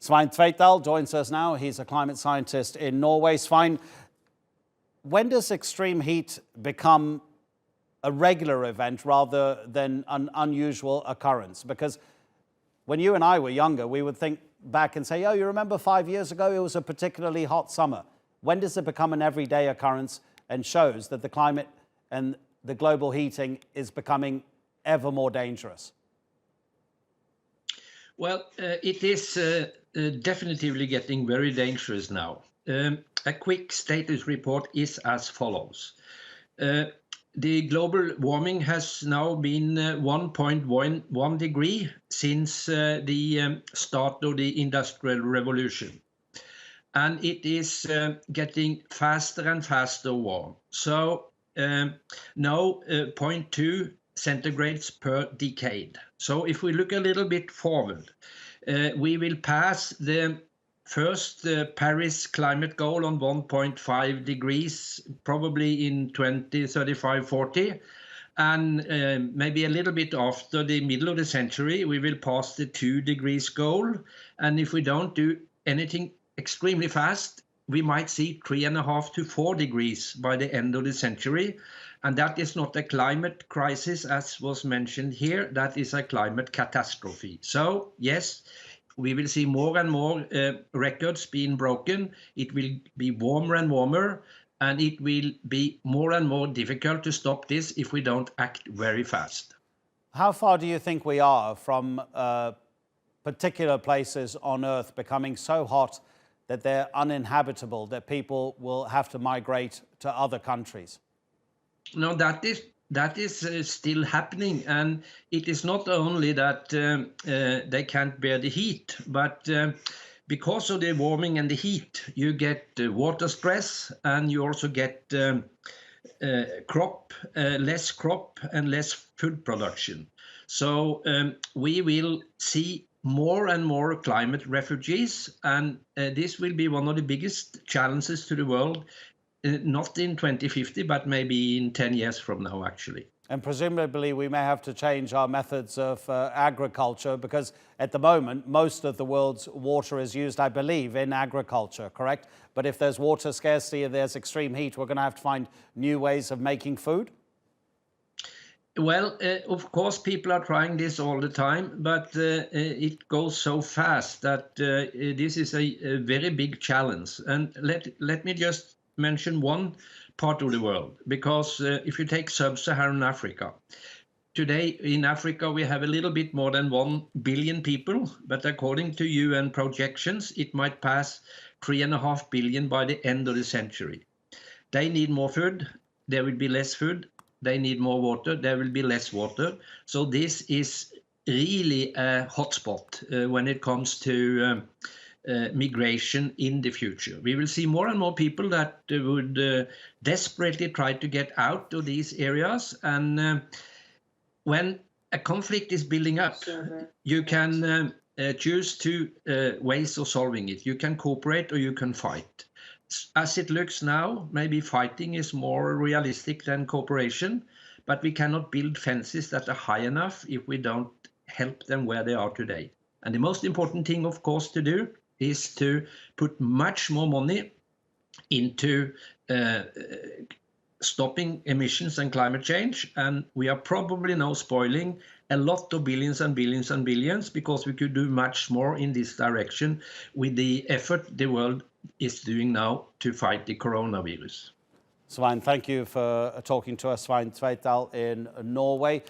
Svein Tveitdal joins us now. He's a climate scientist in Norway. Svein, when does extreme heat become a regular event rather than an unusual occurrence? Because when you and I were younger, we would think back and say, oh, you remember 5 years ago, it was a particularly hot summer. When does it become an everyday occurrence and shows that the climate and the global heating is becoming ever more dangerous? Well, it is definitively getting very dangerous now. A quick status report is as follows. The global warming has now been 1.1 degree since the start of the Industrial Revolution. And it is getting faster and faster warm. So now 0.2 centigrades per decade. So if we look a little bit forward, we will pass the first Paris climate goal on 1.5 degrees, probably in 2035, 40. And maybe a little bit after the middle of the century, we will pass the 2 degrees goal. And if we don't do anything extremely fast, we might see 3.5 to 4 degrees by the end of the century. And that is not a climate crisis, as was mentioned here. That is a climate catastrophe. So, yes, we will see more and more records being broken. It will be warmer and warmer, and it will be more and more difficult to stop this if we don't act very fast. How far do you think we are from particular places on Earth becoming so hot that they're uninhabitable, that people will have to migrate to other countries? No, that is still happening, and it is not only that they can't bear the heat, but because of the warming and the heat, you get water stress, and you also get less crop and less food production. So we will see more and more climate refugees, and this will be one of the biggest challenges to the world. Not in 2050, but maybe in 10 years from now, actually. And presumably we may have to change our methods of agriculture, because at the moment, most of the world's water is used, I believe, in agriculture, correct? But if there's water scarcity and there's extreme heat, we're going to have to find new ways of making food? Well, of course, people are trying this all the time, but it goes so fast that this is a very big challenge. And let me just mention one part of the world, because if you take sub-Saharan Africa, today in Africa we have a little bit more than 1 billion people, but according to UN projections, it might pass 3.5 billion by the end of the century. They need more food, there will be less food. They need more water, there will be less water. So this is really a hotspot when it comes to migration in the future. We will see more and more people that would desperately try to get out of these areas. And when a conflict is building up, you can choose two ways of solving it. You can cooperate or you can fight. As it looks now, maybe fighting is more realistic than cooperation, but we cannot build fences that are high enough if we don't help them where they are today. And the most important thing, of course, to do is to put much more money into stopping emissions and climate change. And we are probably now spoiling a lot of billions and billions and billions, because we could do much more in this direction with the effort the world is doing now to fight the coronavirus. Svein, thank you for talking to us. Svein Tveitdal in Norway.